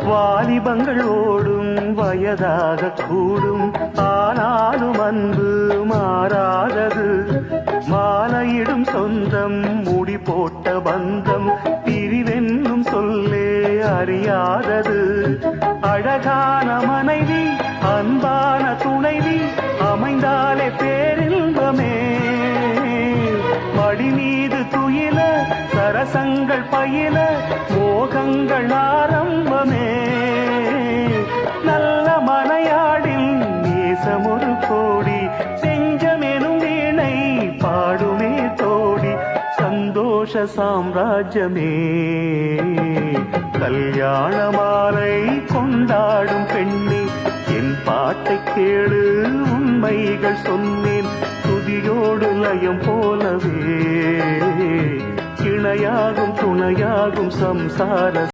வாலிபங்கள் ஓடும் வயதாக கூடும், ஆனாலும் அன்பு மாறாதது. மாலையிடும் சொந்தம், முடி போட்ட பந்தம், பிரிவென்னும் சொல்லே அறியாதது. அழகான மனைவி, அன்பான துணைவி அமைந்தாலே பேரின்பமே. மடி மீது துயில, சரசங்கள் பயில, மோகங்கள் ஆரம்பமே. நல்ல மனையாடில் நேசமொரு கோடி, செஞ்சமெனும் வீணை பாடுமே தோடி. சந்தோஷ சாம்ராஜ்யமே, கல்யாண மாலை கொண்டாடும் பெண்ணே, என் பாட்டை கேளு, உண்மைகள் சொன்னேன். துதியோடு லயம் போலவே இணையாகும் துணையாகும் சம்சார